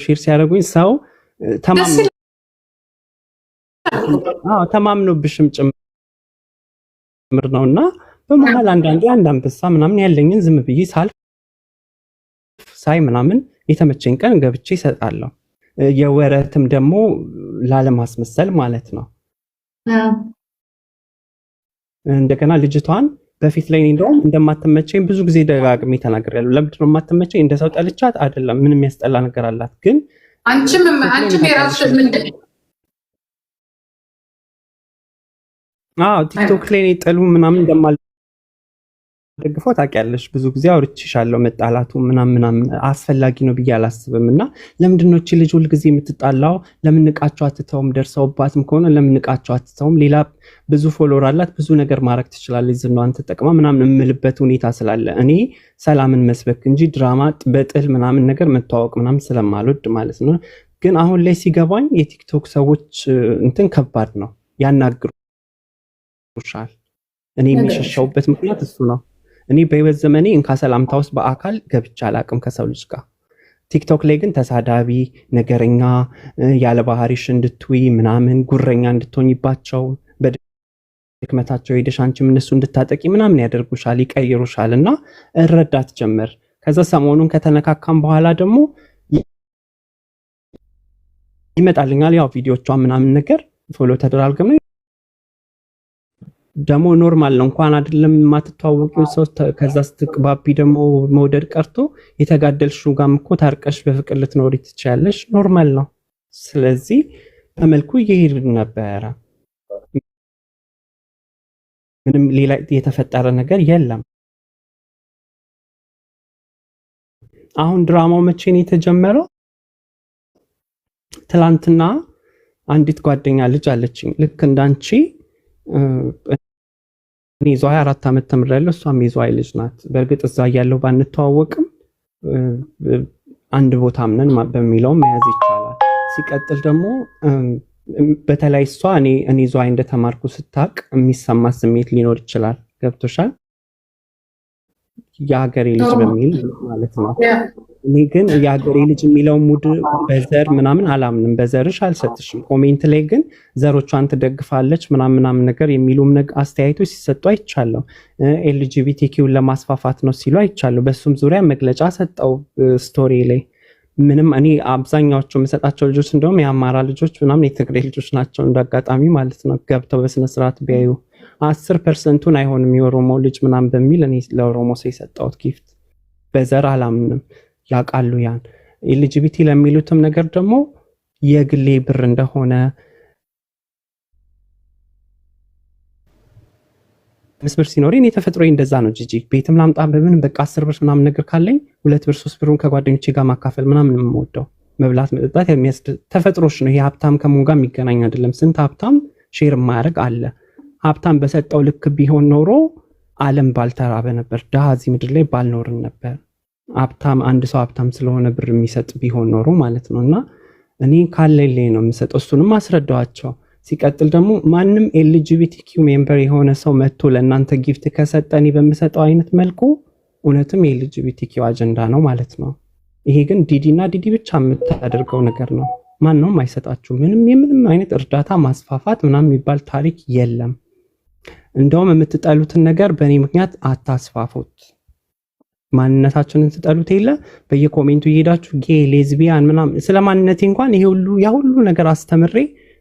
ሼር ሲያደርጉኝ ሰው ተማምኖብሽም ጭምር ነውና በመሃል አንድ አንበሳ ምናምን ያለኝን ዝም ብዬ ሳይ ምናምን የተመቸኝ ቀን ገብቼ እሰጣለሁ። የወረትም ደግሞ ላለማስመሰል ማለት ነው። እንደገና ልጅቷን በፊት ላይ እንደውም እንደማትመቸኝ ብዙ ጊዜ ደጋግሜ ተናግሬያለሁ። ለምንድን ነው የማትመቸኝ? እንደ ሰው ጠልቻት አይደለም፣ ምንም የሚያስጠላ ነገር አላት። ግን አንቺም የራስሽ ምንድን ቲክቶክ ላይ ጥሉ ምናምን እንደማልደግፈው ታውቂያለሽ። ብዙ ጊዜ አውርቼሻለሁ። መጣላቱ ምናምን አስፈላጊ ነው ብዬ አላስብም። እና ለምንድን ነው እቺ ልጅ ሁል ጊዜ የምትጣላው? ለምን ንቃቸው አትተውም? ደርሰውባትም ከሆነ ለምን ንቃቸው አትተውም? ሌላ ብዙ ፎሎወር አላት፣ ብዙ ነገር ማድረግ ትችላለች። ዝናዋን ተጠቅማ ምናምን የምልበት ሁኔታ ስላለ እኔ ሰላምን መስበክ እንጂ ድራማ በጥል ምናምን ነገር መተዋወቅ ምናምን ስለማልወድ ማለት ነው። ግን አሁን ላይ ሲገባኝ የቲክቶክ ሰዎች እንትን ከባድ ነው፣ ያናግሩሻል። እኔ የሚሸሻውበት ምክንያት እሱ ነው። እኔ በህይወት ዘመኔ እንካ ሰላምታ ውስጥ በአካል ገብቼ አላቅም ከሰው ልጅ ጋር። ቲክቶክ ላይ ግን ተሳዳቢ፣ ነገረኛ፣ ያለ ባህሪሽ እንድትውይ ምናምን ጉረኛ እንድትሆኝባቸው በድክመታቸው ሄደሽ አንቺም እነሱ እንድታጠቂ ምናምን ያደርጉሻል፣ ይቀይሩሻል። እና እረዳት ጀመር። ከዛ ሰሞኑን ከተነካካም በኋላ ደግሞ ይመጣልኛል ያው ቪዲዮቿ ምናምን ነገር ፎሎ ተደራርገም ነው ደግሞ ኖርማል ነው። እንኳን አይደለም የማትተዋወቂው ሰው ከዛ ስትቅባቢ ደግሞ መውደድ ቀርቶ የተጋደልሽው ጋርም እኮ ታርቀሽ በፍቅር ልትኖሪ ትችያለሽ። ኖርማል ነው። ስለዚህ በመልኩ እየሄድን ነበረ። ምንም ሌላ የተፈጠረ ነገር የለም። አሁን ድራማው መቼ ነው የተጀመረው? ትላንትና አንዲት ጓደኛ ልጅ አለችኝ ልክ እንዳንቺ እኔ ዟይ 4 ዓመት ተምሬያለሁ። እሷም የዟይ ልጅ ናት። በእርግጥ እዛ ያለው ባንተዋወቅም አንድ ቦታ አምነን በሚለው መያዝ ይቻላል። ሲቀጥል ደግሞ በተለይ እሷ እኔ ዟይ እንደተማርኩ ስታቅ የሚሰማ ስሜት ሊኖር ይችላል። ገብቶሻል? የሀገሬ ልጅ በሚል ማለት ነው። እኔ ግን የሀገሬ ልጅ የሚለው ሙድ በዘር ምናምን አላምንም። በዘርሽ አልሰጥሽም። ኮሜንት ላይ ግን ዘሮቿን ትደግፋለች ምናምን ነገር የሚሉም አስተያየቶች ሲሰጡ አይቻለሁ። ኤልጂቢቲኪውን ለማስፋፋት ነው ሲሉ አይቻለሁ። በሱም ዙሪያ መግለጫ ሰጠው ስቶሪ ላይ። ምንም እኔ አብዛኛዎቹ የምሰጣቸው ልጆች እንደውም የአማራ ልጆች ምናምን የትግሬ ልጆች ናቸው እንዳጋጣሚ ማለት ነው። ገብተው በስነስርዓት ቢያዩ 10% አይሆንም የኦሮሞ ልጅ ምናምን በሚል እኔ ለኦሮሞ ሰው የሰጠሁት ጊፍት። በዘር አላምንም። ያውቃሉ ያን ኤልጂቢቲ ለሚሉትም ነገር ደግሞ የግሌ ብር እንደሆነ መስብር ሲኖር እኔ ተፈጥሮዬ እንደዛ ነው። ጂጂ ቤትም ላምጣ በምን በቃ 10 ብር ምናምን ነገር ካለኝ 2 ብር 3 ብሩን ከጓደኞቼ ጋር ማካፈል ምናምን የምወደው መብላት መጠጣት ተፈጥሮሽ ነው። ይሄ ሀብታም ከምን ጋር የሚገናኝ አይደለም። ስንት ሀብታም ሼር የማያደርግ አለ። ሀብታም በሰጠው ልክ ቢሆን ኖሮ ዓለም ባልተራበ ነበር። ድሃ እዚህ ምድር ላይ ባልኖርን ነበር። ሀብታም አንድ ሰው ሀብታም ስለሆነ ብር የሚሰጥ ቢሆን ኖሮ ማለት ነው። እና እኔ ካለልኝ ነው የምሰጠው። እሱንም አስረዳዋቸው። ሲቀጥል ደግሞ ማንም ኤልጂቢቲኪው ሜምበር የሆነ ሰው መጥቶ ለእናንተ ጊፍት ከሰጠ እኔ በምሰጠው አይነት መልኩ እውነትም የኤልጂቢቲኪው አጀንዳ ነው ማለት ነው። ይሄ ግን ዲዲና ዲዲ ብቻ የምታደርገው ነገር ነው። ማንንም አይሰጣችሁ። የምንም አይነት እርዳታ ማስፋፋት ምናምን የሚባል ታሪክ የለም። እንደውም የምትጠሉትን ነገር በእኔ ምክንያት አታስፋፉት። ማንነታችንን ትጠሉት የለ በየኮሜንቱ እየሄዳችሁ ጌ ሌዝቢያን ምናምን ስለ ማንነቴ እንኳን ይሄ ሁሉ ያ ሁሉ ነገር አስተምሬ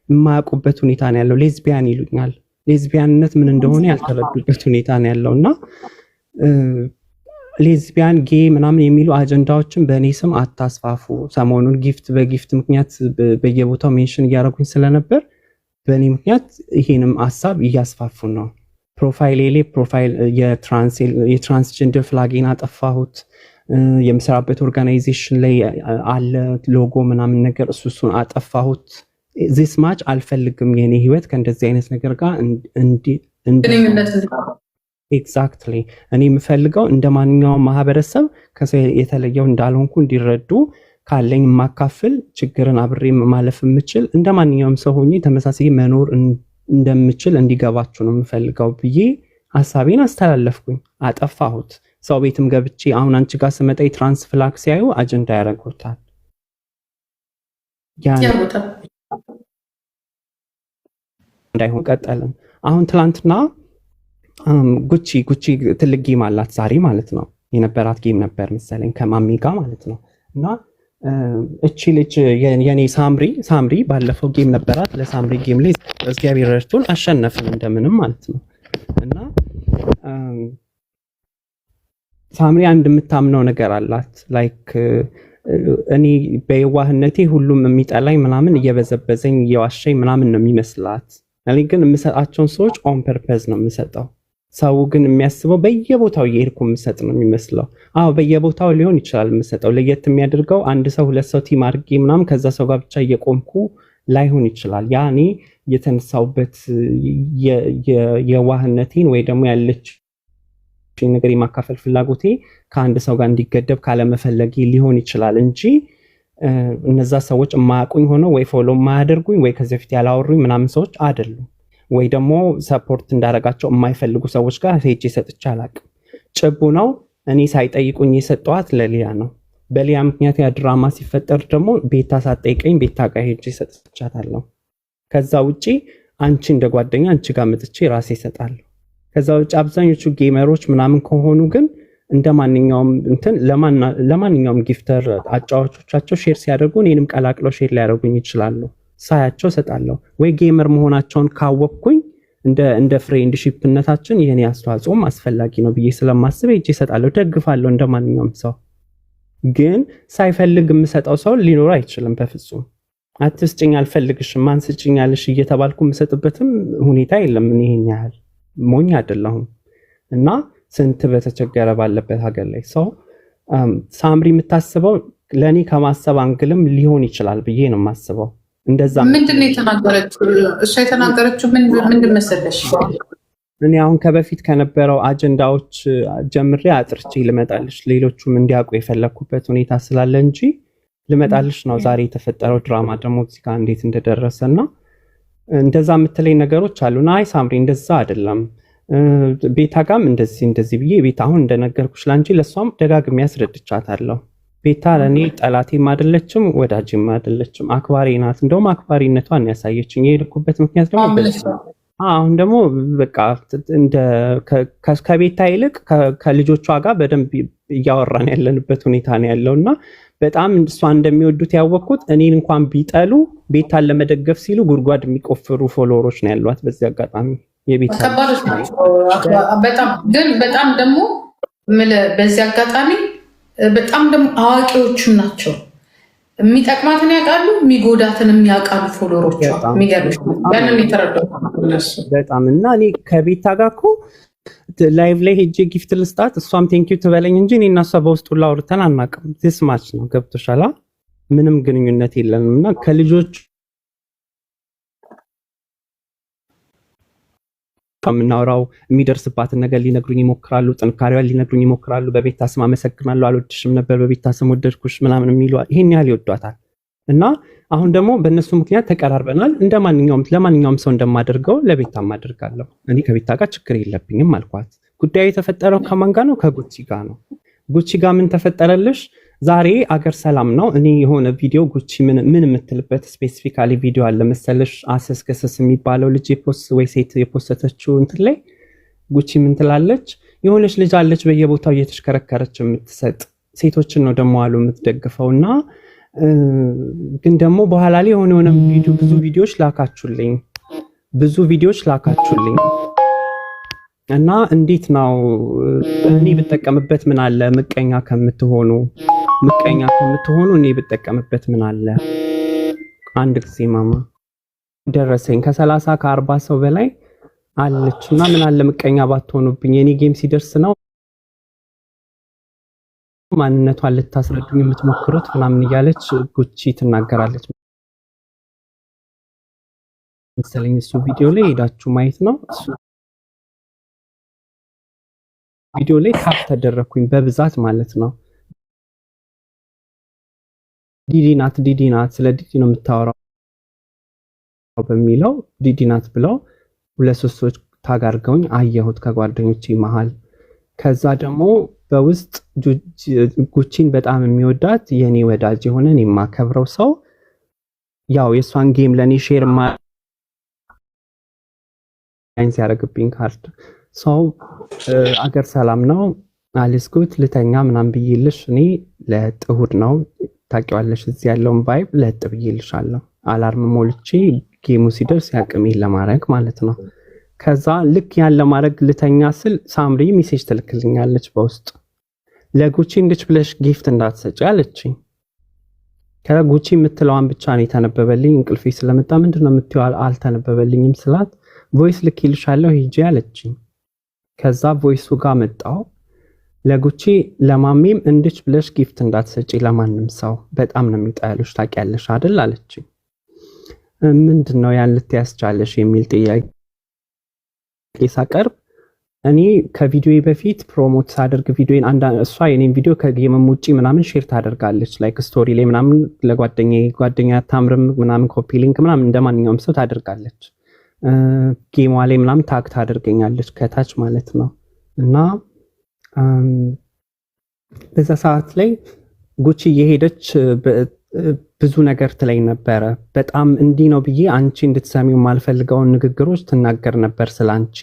የማያውቁበት ሁኔታ ነው ያለው። ሌዝቢያን ይሉኛል። ሌዝቢያንነት ምን እንደሆነ ያልተረዱበት ሁኔታ ነው ያለውና ሌዝቢያን ጌ ምናምን የሚሉ አጀንዳዎችን በእኔ ስም አታስፋፉ። ሰሞኑን በጊፍት ምክንያት በየቦታው ሜንሽን እያደረጉኝ ስለነበር በእኔ ምክንያት ይሄንም ሀሳብ እያስፋፉ ነው። ፕሮፋይል የትራንስጀንደር ፍላጌን አጠፋሁት። የምሰራበት ኦርጋናይዜሽን ላይ አለ ሎጎ ምናምን ነገር እሱን አጠፋሁት። ዚስ ማች አልፈልግም። የኔ ህይወት ከእንደዚህ አይነት ነገር ጋር ኤግዛክትሊ እኔ የምፈልገው እንደ ማንኛውም ማህበረሰብ ከሰው የተለየው እንዳልሆንኩ እንዲረዱ ካለኝ የማካፍል ችግርን አብሬ ማለፍ የምችል እንደ ማንኛውም ሰው ሆኜ ተመሳሳይ መኖር እንደምችል እንዲገባችሁ ነው የምፈልገው ብዬ ሐሳቤን አስተላለፍኩኝ። አጠፋሁት። ሰው ቤትም ገብቼ አሁን አንቺ ጋር ስመጣ የትራንስ ፍላግ ሲያዩ አጀንዳ ያደርጉታል። እንዳይሆን ቀጠልን። አሁን ትላንትና ጉቺ ትልቅ ጌም አላት ዛሬ ማለት ነው። የነበራት ጌም ነበር መሰለኝ ከማሚ ጋር ማለት ነው። እና እቺ ልጅ የኔ ሳምሪ ባለፈው ጌም ነበራት። ለሳምሪ ጌም ላይ እግዚአብሔር ረድቶን አሸነፍን እንደምንም ማለት ነው። እና ሳምሪ አንድ የምታምነው ነገር አላት። ላይክ እኔ በየዋህነቴ ሁሉም የሚጠላኝ ምናምን እየበዘበዘኝ እየዋሸኝ ምናምን ነው የሚመስላት። እኔ ግን የምሰጣቸውን ሰዎች ኦን ፐርፐዝ ነው የምሰጠው። ሰው ግን የሚያስበው በየቦታው እየሄድኩ የምሰጥ ነው የሚመስለው። አዎ በየቦታው ሊሆን ይችላል የምሰጠው። ለየት የሚያደርገው አንድ ሰው ሁለት ሰው ቲም አድርጌ ምናምን ከዛ ሰው ጋር ብቻ እየቆምኩ ላይሆን ይችላል። ያ እኔ የተነሳውበት የዋህነቴን ወይ ደግሞ ያለች ነገር የማካፈል ፍላጎቴ ከአንድ ሰው ጋር እንዲገደብ ካለመፈለጌ ሊሆን ይችላል እንጂ እነዛ ሰዎች የማያውቁኝ ሆነው ወይ ፎሎ የማያደርጉኝ ወይ ከዚህ በፊት ያላወሩኝ ምናምን ሰዎች አይደሉም። ወይ ደግሞ ሰፖርት እንዳረጋቸው የማይፈልጉ ሰዎች ጋር ሄጄ ሰጥቼ አላውቅም። ጭቡ ነው እኔ ሳይጠይቁኝ የሰጠኋት ለሊያ ነው። በሊያ ምክንያት ያ ድራማ ሲፈጠር ደግሞ ቤታ ሳትጠይቀኝ ቤታ ጋር ሄጄ ሰጥቻታለሁ። ከዛ ውጪ አንቺ እንደ ጓደኛ አንቺ ጋር መጥቼ ራሴ እሰጣለሁ። ከዛ ውጪ አብዛኞቹ ጌመሮች ምናምን ከሆኑ ግን እንደ ማንኛውም እንትን ለማንኛውም ጊፍተር አጫዋቾቻቸው ሼር ሲያደርጉ እኔንም ቀላቅለው ሼር ሊያደርጉኝ ይችላሉ። ሳያቸው ሰጣለሁ። ወይ ጌመር መሆናቸውን ካወቅኩኝ እንደ ፍሬንድሺፕነታችን የኔ አስተዋጽኦም አስፈላጊ ነው ብዬ ስለማስብ እጄ እሰጣለሁ፣ ደግፋለሁ እንደ ማንኛውም ሰው። ግን ሳይፈልግ የምሰጠው ሰው ሊኖር አይችልም በፍጹም። አትስጭኝ፣ አልፈልግሽም፣ ማንስጭኛለሽ እየተባልኩ የምሰጥበትም ሁኔታ የለም። እኔ ይሄን ያህል ሞኝ አይደለሁም። እና ስንት በተቸገረ ባለበት ሀገር ላይ ሰው ሳምሪ የምታስበው ለእኔ ከማሰብ አንግልም ሊሆን ይችላል ብዬ ነው የማስበው። እንደዛ ምንድን ነው የተናገረችው? እሷ የተናገረችው ምንድን መሰለሽ? እኔ አሁን ከበፊት ከነበረው አጀንዳዎች ጀምሬ አጥርቼ ልመጣልሽ፣ ሌሎቹም እንዲያውቁ የፈለግኩበት ሁኔታ ስላለ እንጂ ልመጣልሽ ነው። ዛሬ የተፈጠረው ድራማ ደግሞ እዚህ ጋር እንዴት እንደደረሰና እንደዛ የምትለኝ ነገሮች አሉ። አይ ሳምሪ እንደዛ አይደለም፣ ቤታ ጋም እንደዚህ ብዬ ቤታ አሁን እንደነገርኩሽ ላንቺ ለሷም ደጋግሜ ያስረድቻታለሁ። ቤታ ለእኔ ጠላቴም አይደለችም ወዳጅም አይደለችም፣ አክባሪ ናት። እንደውም አክባሪነቷን ያሳየችኝ። የሄድኩበት ምክንያት ደግሞ አሁን ደግሞ በቃ ከቤታ ይልቅ ከልጆቿ ጋር በደንብ እያወራን ያለንበት ሁኔታ ነው ያለው እና በጣም እሷ እንደሚወዱት ያወቅኩት እኔን እንኳን ቢጠሉ ቤታን ለመደገፍ ሲሉ ጉድጓድ የሚቆፍሩ ፎሎወሮች ነው ያሏት። በዚህ አጋጣሚ የቤታ በጣም ደግሞ በዚህ አጋጣሚ በጣም ደግሞ አዋቂዎችም ናቸው። የሚጠቅማትን ያውቃሉ፣ የሚጎዳትን የሚያውቃሉ ፎሎወሮቿ። የሚገርምሽ ያንን የተረዳው በጣም እና እኔ ከቤታ ጋር እኮ ላይቭ ላይ ሄጄ ጊፍት ልስጣት እሷም ቴንኪው ትበለኝ እንጂ እኔ እና እሷ በውስጡ ላውርተን አናውቅም። ትስማች ነው ገብቶሻል? ምንም ግንኙነት የለንም እና ከልጆች ከምናወራው የሚደርስባትን ነገር ሊነግሩኝ ይሞክራሉ፣ ጥንካሬዋን ሊነግሩኝ ይሞክራሉ። በቤታ ስም አመሰግናለሁ፣ አልወድሽም ነበር፣ በቤታ ስም ወደድኩሽ ምናምን የሚሉ ይሄን ያህል ይወዷታል። እና አሁን ደግሞ በእነሱ ምክንያት ተቀራርበናል። ለማንኛውም ሰው እንደማደርገው ለቤታም አደርጋለሁ። እኔ ከቤታ ጋር ችግር የለብኝም አልኳት። ጉዳዩ የተፈጠረው ከማን ጋር ነው? ከጉቺ ጋር ነው። ጉቺ ጋር ምን ተፈጠረልሽ? ዛሬ አገር ሰላም ነው። እኔ የሆነ ቪዲዮ ጉቺ ምን የምትልበት ስፔሲፊካሊ ቪዲዮ አለ መሰለሽ? አሰስከሰስ የሚባለው ልጅ ወይ ሴት የፖስተተችው እንትን ላይ ጉቺ ምን ትላለች? የሆነች ልጅ አለች በየቦታው እየተሽከረከረች የምትሰጥ ሴቶችን ነው ደግሞ አሉ የምትደግፈው። እና ግን ደግሞ በኋላ ላይ የሆነ ብዙ ቪዲዮዎች ላካችሁልኝ እና እንዴት ነው እኔ ብጠቀምበት ምን አለ? ምቀኛ ከምትሆኑ እኔ ብጠቀምበት ምን አለ? አንድ ጊዜ ማማ ደረሰኝ ከ30 ከ40 ሰው በላይ አለች እና ምን አለ ምቀኛ ባትሆኑብኝ። የኔ ጌም ሲደርስ ነው ማንነቷን ልታስረዱኝ የምትሞክሩት ምናምን እያለች ጉቺ ትናገራለች መሰለኝ። እሱ ቪዲዮ ላይ ሄዳችሁ ማየት ነው። እሱ ቪዲዮ ላይ ታፕ ተደረኩኝ በብዛት ማለት ነው። ዲዲ ናት ስለ ዲዲ ነው የምታወራው በሚለው ዲዲ ናት ብለው 2-3 ሰዎች ታጋርገውኝ አየሁት ከጓደኞቼ መሃል። ከዛ ደግሞ በውስጥ ጉቺን በጣም የሚወዳት የኔ ወዳጅ የሆነን የማከብረው ሰው ያው የሷን ጌም ለኔ ሼር ማይንስ ያደርግብኝ ካርድ ሰው አገር ሰላም ነው አልስኩት ልተኛ ምናምን ብዬልሽ እኔ ለጥሁድ ነው ታውቂዋለሽ እዚህ ያለውን ቫይብ ለጥ ብዬልሻለሁ አላርም ሞልቼ ጌሙ ሲደርስ ያቅሜን ለማድረግ ማለት ነው። ከዛ ልክ ያን ለማድረግ ልተኛ ስል ሳምሪ ሜሴጅ ትልክልኛለች በውስጥ ለጉቺ እንድች ብለሽ ጊፍት እንዳትሰጪ አለችኝ። ከጉቺ የምትለዋን ብቻ ነው የተነበበልኝ። እንቅልፌ ስለመጣ ምንድነው የምትይው አልተነበበልኝም ስላት ቮይስ ልክልሻለሁ ሂጂ አለችኝ። ከዛ ቮይሱ ጋር መጣው ለጉቺ ለማሜም እንድች ብለሽ ጊፍት እንዳትሰጪ ለማንም ሰው በጣም ነው የሚጣያለሽ ታውቂያለሽ አይደል አለችኝ። ምንድነው ያን ልትያስቻለሽ የሚል ጥያቄ ሳቀርብ እኔ ከቪዲዮ በፊት ፕሮሞት ሳደርግ ቪዲዮን እሷ የኔን ቪዲዮ ከጌምም ውጪ ምናምን ሼር ታደርጋለች ላይክ ስቶሪ ላይ ምናምን ለጓደኛ ታምርም ምናምን ኮፒ ሊንክ ምናምን እንደማንኛውም ሰው ታደርጋለች። ጌሟ ላይ ምናምን ታግ ታደርገኛለች ከታች ማለት ነው። እና በዛ ሰዓት ላይ ጉቺ እየሄደች ብዙ ነገር ትለኝ ነበረ። በጣም እንዲህ ነው ብዬ አንቺ እንድትሰሚው የማልፈልገውን ንግግሮች ትናገር ነበር ስላንቺ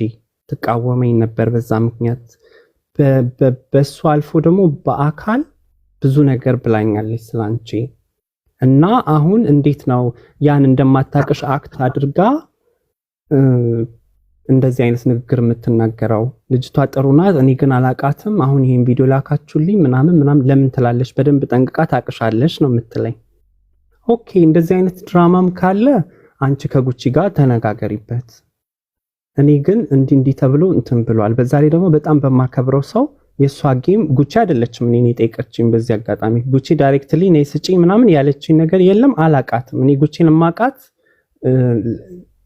ትቃወመኝ ነበር። በዛ ምክንያት በሱ አልፎ ደግሞ በአካል ብዙ ነገር ብላኛለች ስላንቺ እና አሁን እንዴት ነው ያን እንደማታቀሽ አክት አድርጋ እንደዚህ አይነት ንግግር የምትናገረው? ልጅቷ ጥሩ ናት፣ እኔ ግን አላቃትም። አሁን ይሄን ቪዲዮ ላካችሁልኝ ምናምን ለምን ትላለች? በደንብ ጠንቅቃ ታቅሻለች ነው የምትለኝ። ኦኬ እንደዚህ አይነት ድራማም ካለ አንቺ ከጉቺ ጋር ተነጋገሪበት። እኔ ግን እንዲህ ተብሎ እንትን ብሏል። በዛ ላይ ደግሞ በጣም በማከብረው ሰው የሷ ጌም ጉቺ አይደለችም እኔ ጠይቀችኝ። በዚህ አጋጣሚ ጉቺ ዳይሬክትሊ ነይ ስጪኝ ምናምን ያለችኝ ነገር የለም። አላቃትም። እኔ ጉቺን ማቃት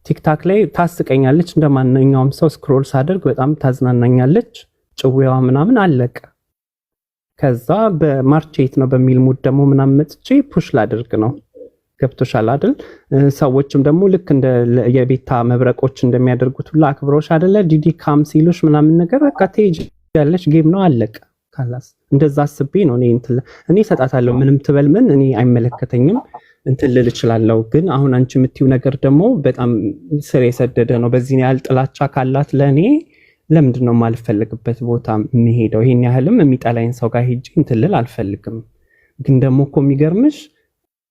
ቲክታክ ላይ ታስቀኛለች፣ እንደማንኛውም ሰው ስክሮል ሳደርግ በጣም ታዝናናኛለች። ጭዌዋ ምናምን አለቀ። ከዛ በማርቼት ነው በሚል ሙድ ደግሞ ምናምን መጥቼ ፑሽ ላደርግ ነው። ገብቶሻል አይደል? ሰዎችም ደግሞ ልክ እንደ የቤታ መብረቆች እንደሚያደርጉት ሁሉ አክብሮሽ አይደለ ዲዲ ካም ሲሉሽ ምናምን ነገር በቃ ትሄጃለሽ፣ ጌም ነው አለቀ። ካላስ እንደዛ አስቤ ነው እኔ እሰጣታለሁ። ምንም ትበል ምን እኔ አይመለከተኝም እንትን ልል እችላለሁ። ግን አሁን አንቺ የምትይው ነገር ደግሞ በጣም ስር የሰደደ ነው። በዚህ ያህል ጥላቻ ካላት ለእኔ ለምንድን ነው የማልፈልግበት ቦታ የምሄደው? ይሄን ያህልም የሚጠላኝ ሰው ጋር ሄጄ እንትን ልል አልፈልግም። ግን ደግሞ እኮ የሚገርምሽ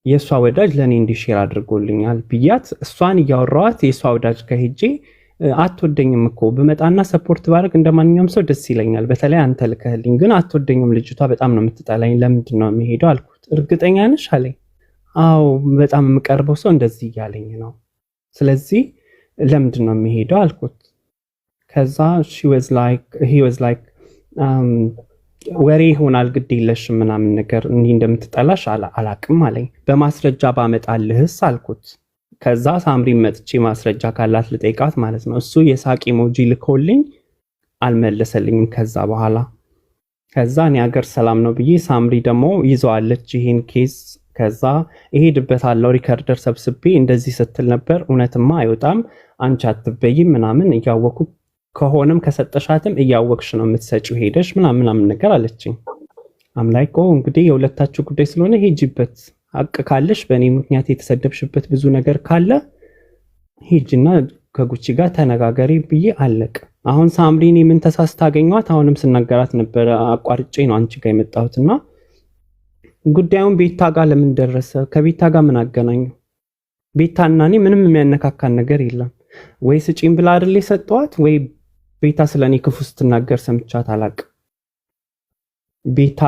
የእሷ ወዳጅ ለእኔ እንዲሼር አድርጎልኛል ብያት እሷን እያወራኋት የእሷ ወዳጅ ጋር ሄጄ አትወደኝም እኮ ብመጣና ሰፖርት ባደርግ እንደማንኛውም ሰው ደስ ይለኛል። በተለይ አንተ ልከህልኝ ግን አትወደኝም ልጅቷ በጣም ነው የምትጠላኝ፣ ለምንድን ነው የሚሄደው አልኩት። እርግጠኛ ነሽ አለኝ። አዎ በጣም የምቀርበው ሰው እንደዚህ እያለኝ ነው። ስለዚህ ለምንድን ነው የሚሄደው አልኩት። ከዛ he was like ወሬ ይሆናል ግድ የለሽም ምናምን ነገር እንዲህ እንደምትጠላሽ አላቅም አለኝ። በማስረጃ ባመጣልህስ አልኩት። ከዛ ሳምሪ መጥቼ ማስረጃ ካላት ልጠይቃት ማለት ነው። እሱ የሳቅ ኢሞጂ ልኮልኝ አልመለሰልኝም ከዛ በኋላ። ከዛ እኔ ሀገር ሰላም ነው ብዬ ሳምሪ ደግሞ ይዘዋለች ይሄን ኬስ። ከዛ እሄድበታለሁ ሪከርደር ሰብስቤ እንደዚህ ስትል ነበር፣ እውነትማ አይወጣም አንቺ አትበይም ምናምን እያወኩ ከሆነም ከሰጠሻትም እያወቅሽ ነው የምትሰጪው ሄደሽ ምናምን ነገር አለችኝ። አምላይኮ እንግዲህ የሁለታችሁ ጉዳይ ስለሆነ ሄጂበት፣ ሀቅ ካለሽ በእኔ ምክንያት የተሰደብሽበት ብዙ ነገር ካለ ሄጂና ከጉቺ ጋር ተነጋገሪ ብዬ አለቅ። አሁን ሳምሪን ምን ተሳስታ አገኘኋት። አሁንም ስናገራት ነበር አቋርጬ ነው አንቺ ጋር የመጣሁትና ጉዳዩን ቤታ ጋር ለምን ደረሰ? ከቤታ ጋር ምን አገናኘው? ቤታና እኔ ምንም የሚያነካካን ነገር የለም። ወይ ስጪኝ ብላ አይደል የሰጠኋት፣ ወይ ቤታ ስለኔ ክፉ ስትናገር ሰምቻት አላቅም። ቤታ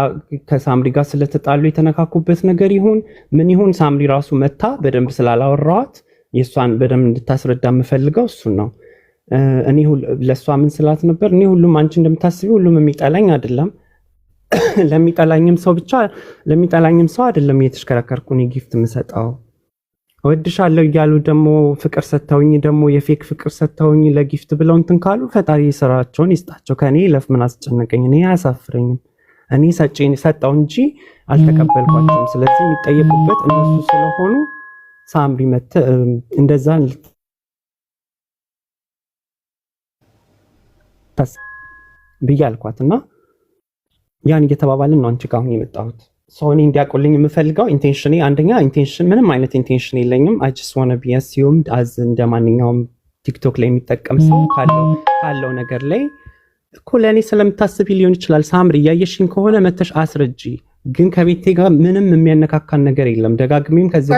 ከሳምሪ ጋር ስለተጣሉ የተነካኩበት ነገር ይሁን ምን ይሁን ሳምሪ ራሱ መታ በደንብ ስላላወራኋት የሷን በደንብ እንድታስረዳ የምፈልገው እሱን ነው። እኔ ለሷ ምን ስላት ነበር? እኔ ሁሉም አንቺ እንደምታስቢ ሁሉም የሚጠላኝ አይደለም፣ ለሚጠላኝም ሰው አይደለም እየተሽከረከርኩ እኔ ጊፍት የምሰጠው። እወድሻለሁ እያሉ ደግሞ ፍቅር ሰጥተውኝ ደግሞ የፌክ ፍቅር ሰጥተውኝ ለጊፍት ብለው እንትን ካሉ ፈጣሪ ስራቸውን ይስጣቸው። ከኔ ለፍ ምን አስጨነቀኝ? እኔ አያሳፍረኝም። እኔ ሰጠው እንጂ አልተቀበልኳቸውም። ስለዚህ የሚጠየቁበት እነሱ ስለሆኑ ሳምሪ መተ እንደዛ ብዬ አልኳትና ያን እየተባባልን ነው አንቺ ጋር አሁን የመጣሁት። ሶኒ እንዲያቆልኝ የምፈልገው ኢንቴንሽኔ አንደኛ ኢንቴንሽን ምንም አይነት ኢንቴንሽን የለኝም። I just want to be assumed as እንደማንኛውም ቲክቶክ ላይ የሚጠቀም ሰው ካለው ነገር ላይ እኮ ለእኔ ስለምታስቢ ሊሆን ይችላል። ሳምሪ እያየሽኝ ከሆነ መተሽ አስረጂ። ግን ከቤቴ ጋር ምንም የሚያነካካን ነገር የለም። ደጋግሜም ከዚህ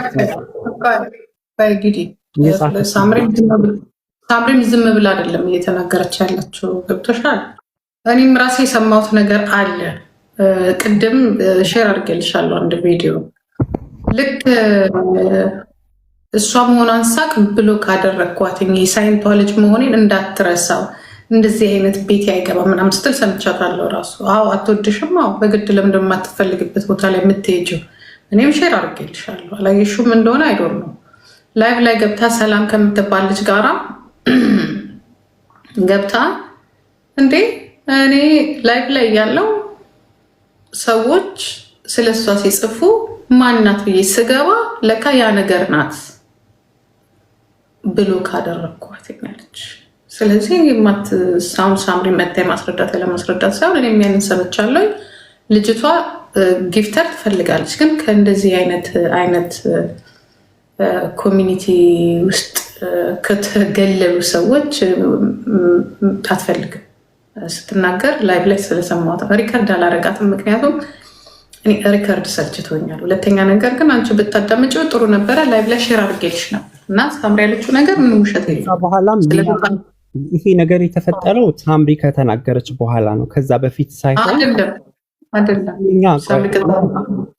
ሳምሪም ዝም ብላ አይደለም እየተናገረች ያለችው ገብቶሻል። እኔም ራሴ የሰማሁት ነገር አለ። ቅድም ሼር አድርጌልሻለሁ አንድ ቪዲዮ። ልክ እሷ መሆኗን ሳቅ ብሎ ካደረግኳትኝ የሳይንቷ ልጅ መሆኔን እንዳትረሳው እንደዚህ አይነት ቤት አይገባ ምናምን ስትል ሰምቻታለሁ። ራሱ አዎ አትወድሽም፣ አዎ በግድ ለምን እንደማትፈልግበት ቦታ ላይ የምትሄጂው። እኔም ሼር አድርጌልሻለሁ። አላየሽውም እንደሆነ አይዶር ነው። ላይቭ ላይ ገብታ ሰላም ከምትባል ልጅ ጋራ ገብታ እንዴ እኔ ላይቭ ላይ ያለው ሰዎች ስለ እሷ ሲጽፉ ማናት ብዬ ስገባ ለካ ያ ነገር ናት ብሎ ካደረግኳት ያለች። ስለዚህ ሳሁን ሳምሪ መታ ማስረዳት ለማስረዳት ሳይሆን እኔ የሚያንን ሰምቻለሁ። ልጅቷ ጊፍተር ትፈልጋለች፣ ግን ከእንደዚህ አይነት ኮሚኒቲ ውስጥ ከተገለሉ ሰዎች አትፈልግም። ስትናገር ላይቭ ላይ ስለሰማሁት ሪከርድ አላረጋትም፣ ምክንያቱም ሪከርድ ሰልችቶኛል። ሁለተኛ ነገር ግን አንቺ ብታዳምጪው ጥሩ ነበረ። ላይቭ ላይ ሼር አድርጌልሽ ነበር እና ሳምሪ ያለችው ነገር ምን ውሸት የለም። በኋላም ይሄ ነገር የተፈጠረው ሳምሪ ከተናገረች በኋላ ነው፣ ከዛ በፊት ሳይሆን አይደለም።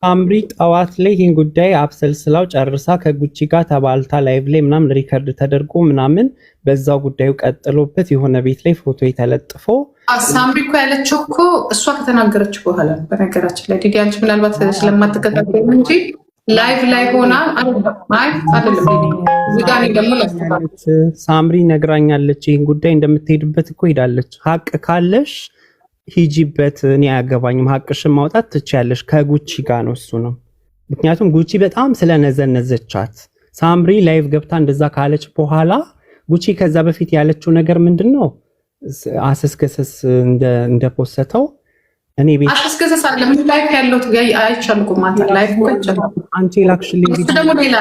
ሳምሪ ጠዋት ላይ ይህን ጉዳይ አብሰልስላው ጨርሳ ከጉቺ ጋር ተባልታ ላይቭ ላይ ምናምን ሪከርድ ተደርጎ ምናምን በዛው ጉዳዩ ቀጥሎበት የሆነ ቤት ላይ ፎቶ የተለጥፎ ሳምሪ እኮ ያለችው እኮ እሷ ከተናገረች በኋላ ነው። በነገራችን ላይ ዲዲ አንቺ ምናልባት ስለማትከታተል እንጂ ላይቭ ላይ ሆና ሳምሪ ነግራኛለች። ይህን ጉዳይ እንደምትሄድበት እኮ ሄዳለች። ሀቅ ካለሽ ሂጂበት፣ እኔ አያገባኝም። ሀቅሽን ማውጣት ትችያለሽ። ከጉቺ ጋር ነው እሱ ነው። ምክንያቱም ጉቺ በጣም ስለነዘነዘቻት ሳምሪ ላይቭ ገብታ እንደዛ ካለች በኋላ ጉቺ ከዛ በፊት ያለችው ነገር ምንድን ነው? አስስከሰስ እንደፖሰተው እኔ ቤት አስስከሰስ አለ ምን ላይፍ ያለው አይቻልኩም ማለት ላይፍ ቆጭ አንቺ ላክሽልኝ ቪዲዮ ደግሞ ሌላ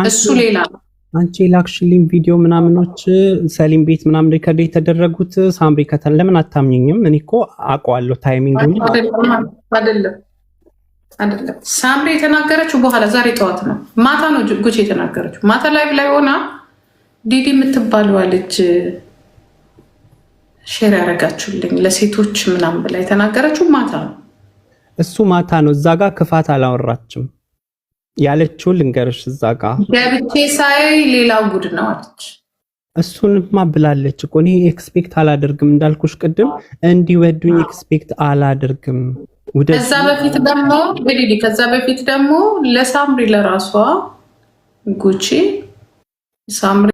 እሱ ሌላ አንቺ ላክሽልኝ ቪዲዮ ምናምኖች ሰሊም ቤት ምናምን ሪከርድ የተደረጉት ሳምሪ ከተን ለምን አታምኝኝም? እኔ እኮ አውቀዋለሁ ታይሚንግ አይደለም ሳምሪ የተናገረችው በኋላ ዛሬ ጠዋት ነው ማታ ነው ጉቺ የተናገረችው። ማታ ላይቭ ላይ ሆና ዲዲ የምትባለዋ ልጅ ሼር ያደረጋችሁልኝ ለሴቶች ምናምን ብላ የተናገረችው ማታ ነው። እሱ ማታ ነው። እዛ ጋር ክፋት አላወራችም ያለችው ልንገርሽ። እዛ ጋር ገብቼ ሳይ ሌላው ጉድ ነው አለች። እሱንማ ብላለች እኮ እኔ ኤክስፔክት አላደርግም እንዳልኩሽ ቅድም እንዲወዱኝ ኤክስፔክት አላደርግም። ከዛ በፊት ደግሞ ለሳምሪ ለራሷ ጉቺ ሳምሪ